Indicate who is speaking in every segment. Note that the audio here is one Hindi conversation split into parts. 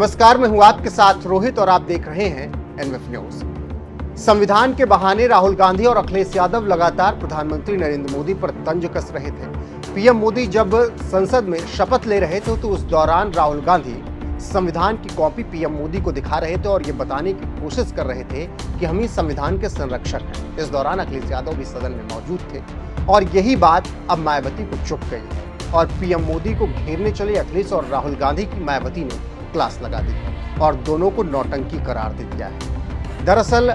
Speaker 1: नमस्कार, मैं हूं आपके साथ रोहित और आप देख रहे हैं एनएफ न्यूज। संविधान के बहाने राहुल गांधी और अखिलेश यादव लगातार प्रधानमंत्री नरेंद्र मोदी पर तंज कस रहे थे। पीएम मोदी जब संसद में शपथ ले रहे थे तो उस दौरान राहुल गांधी संविधान की कॉपी पीएम मोदी को दिखा रहे थे और ये बताने की कोशिश कर रहे थे कि हम ही संविधान के संरक्षक हैं। इस दौरान अखिलेश यादव भी सदन में मौजूद थे और यही बात अब मायावती को चुभ गई है और पीएम मोदी को घेरने चले अखिलेश और राहुल गांधी की मायावती ने क्लास लगा दी और दोनों को नौटंकी करार दे दिया है। दरअसल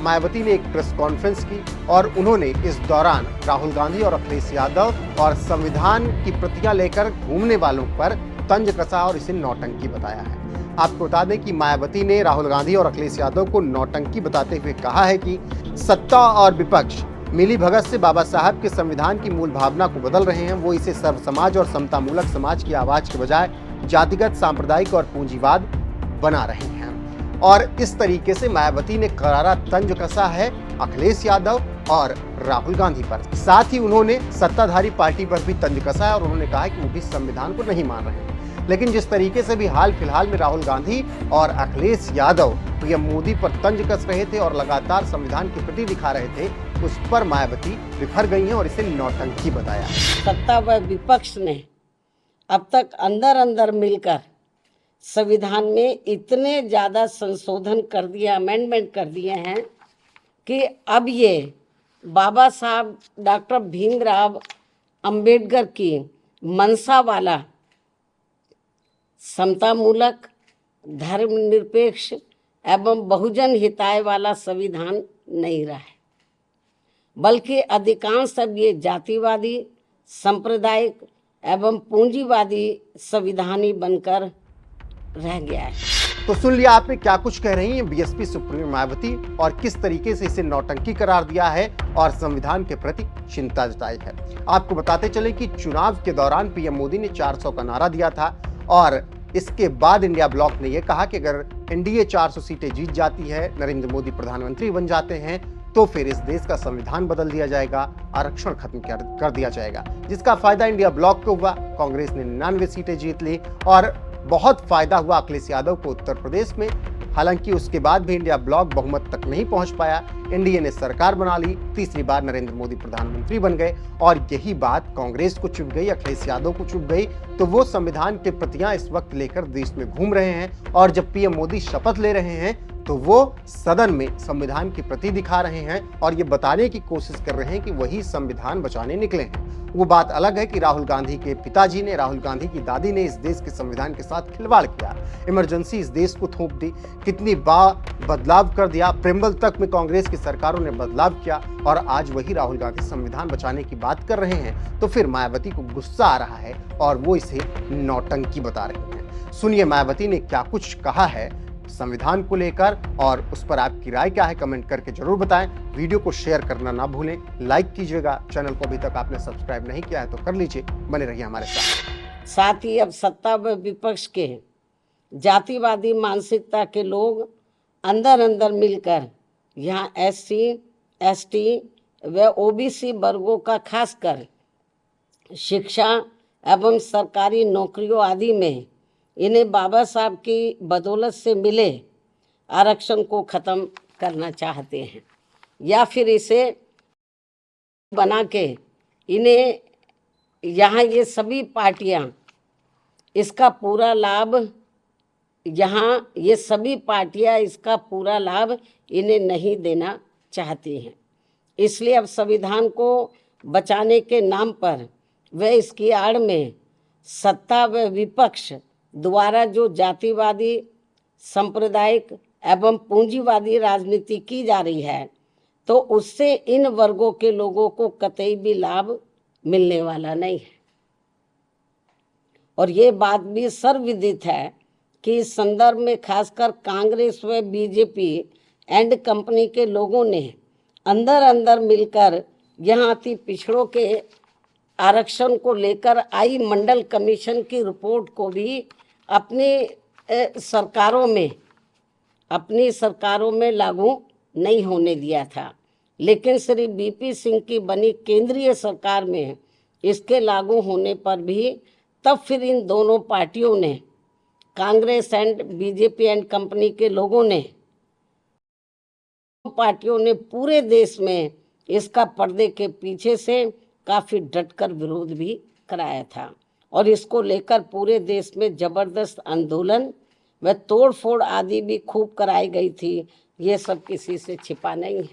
Speaker 1: मायावती ने एक प्रेस कॉन्फ्रेंस की और उन्होंने इस दौरान राहुल गांधी और अखिलेश यादव और संविधान की प्रतियां लेकर घूमने वालों पर तंज कसा और इसे नौटंकी बताया है। आपको बता दें कि मायावती ने राहुल गांधी और अखिलेश यादव को नौटंकी बताते हुए कहा है कि सत्ता और विपक्ष मिली भगत से बाबा साहब के संविधान की मूल भावना को बदल रहे हैं। वो इसे सर्व समाज और समतामूलक समाज की आवाज के बजाय जातिगत, सांप्रदायिक और पूंजीवाद बना रहे हैं। और इस तरीके से मायावती ने करारा तंज कसा है अखिलेश यादव और राहुल गांधी पर। साथ ही उन्होंने सत्ताधारी पार्टी पर भी तंज कसा है और उन्होंने कहा है कि वो भी संविधान को नहीं मान रहे हैं। लेकिन जिस तरीके से भी हाल फिलहाल में राहुल गांधी और अखिलेश यादव पीएम मोदी पर तंज कस रहे थे और लगातार संविधान की प्रति दिखा रहे थे, उस पर मायावती विफर गई हैं और इसे नौटंकी बताया।
Speaker 2: सत्ता व विपक्ष ने अब तक अंदर अंदर मिलकर संविधान में इतने ज़्यादा संशोधन कर दिया, अमेंडमेंट कर दिए हैं कि अब ये बाबा साहब डॉक्टर भीमराव अंबेडकर की मंशा वाला समतामूलक, धर्मनिरपेक्ष एवं बहुजन हिताय वाला संविधान नहीं रहा है, बल्कि अधिकांश अब ये जातिवादी, सांप्रदायिक एवं पूंजीवादी संविधानी बनकर रह गया है।
Speaker 1: तो सुन लिया आपने क्या कुछ कह रही हैं बीएसपी सुप्रीमो मायावती और किस तरीके से इसे नौटंकी करार दिया है और संविधान के प्रति चिंता जताई है। आपको बताते चले कि चुनाव के दौरान पीएम मोदी ने 400 का नारा दिया था और इसके बाद इंडिया ब्लॉक ने यह कहा कि अगर एनडीए 400 सीटें जीत जाती है, नरेंद्र मोदी प्रधानमंत्री बन जाते हैं तो फिर इस देश का संविधान बदल दिया जाएगा, आरक्षण खत्म कर दिया जाएगा, जिसका फायदा इंडिया ब्लॉक को हुआ। कांग्रेस ने 99 सीटें जीत ली और बहुत फायदा हुआ अखिलेश यादव को उत्तर प्रदेश में। हालांकि उसके बाद भी इंडिया ब्लॉक बहुमत तक नहीं पहुंच पाया। एनडीए ने सरकार बना ली, तीसरी बार नरेंद्र मोदी प्रधानमंत्री बन गए और यही बात कांग्रेस को चुभ गई, अखिलेश यादव को चुभ गई। तो वो संविधान की प्रतियां इस वक्त लेकर देश में घूम रहे हैं और जब पीएम मोदी शपथ ले रहे हैं तो वो सदन में संविधान की प्रति दिखा रहे हैं और ये बताने की कोशिश कर रहे हैं कि वही संविधान बचाने निकले हैं। वो बात अलग है कि राहुल गांधी के पिताजी ने, राहुल गांधी की दादी ने इस देश के संविधान के साथ खिलवाड़ किया, इमरजेंसी इस देश को थोप दी, कितनी बार बदलाव कर दिया, प्रेमबल तक में कांग्रेस की सरकारों ने बदलाव किया और आज वही राहुल गांधी संविधान बचाने की बात कर रहे हैं। तो फिर मायावती को गुस्सा आ रहा है और वो इसे नौटंकी बता रहे हैं। सुनिए मायावती ने क्या कुछ कहा है संविधान को लेकर और उस पर आपकी राय क्या है, कमेंट करके जरूर बताएं। वीडियो को शेयर करना ना भूलें, लाइक कीजिएगा। चैनल को अभी तक आपने सब्सक्राइब नहीं किया है तो कर लीजिए, बने रहिए हमारे
Speaker 2: साथ ही अब सत्ता व विपक्ष के जातिवादी मानसिकता के लोग अंदर अंदर मिलकर यहाँ SC, ST व OBC वर्गों का खासकर शिक्षा एवं सरकारी नौकरियों आदि में इन्हें बाबा साहब की बदौलत से मिले आरक्षण को ख़त्म करना चाहते हैं या फिर इसे बना के इन्हें यहाँ ये सभी पार्टियाँ इसका पूरा लाभ इसका पूरा लाभ इन्हें नहीं देना चाहती हैं। इसलिए अब संविधान को बचाने के नाम पर व इसकी आड़ में सत्ता व विपक्ष द्वारा जो जातिवादी, सांप्रदायिक एवं पूंजीवादी राजनीति की जा रही है तो उससे इन वर्गों के लोगों को कतई भी लाभ मिलने वाला नहीं है। और ये बात भी सर्वविदित है कि इस संदर्भ में खासकर कांग्रेस व बीजेपी एंड कंपनी के लोगों ने अंदर अंदर मिलकर यहाँ अति पिछड़ों के आरक्षण को लेकर आई मंडल कमीशन की रिपोर्ट को भी अपनी सरकारों में लागू नहीं होने दिया था, लेकिन श्री बीपी सिंह की बनी केंद्रीय सरकार में इसके लागू होने पर भी तब फिर इन दोनों पार्टियों ने Congress and BJP and company के लोगों ने, पार्टियों ने पूरे देश में इसका पर्दे के पीछे से काफी डटकर विरोध भी कराया था और इसको लेकर पूरे देश में जबरदस्त आंदोलन व तोड़फोड़ आदि भी खूब कराई गई थी। ये सब किसी से छिपा नहीं है।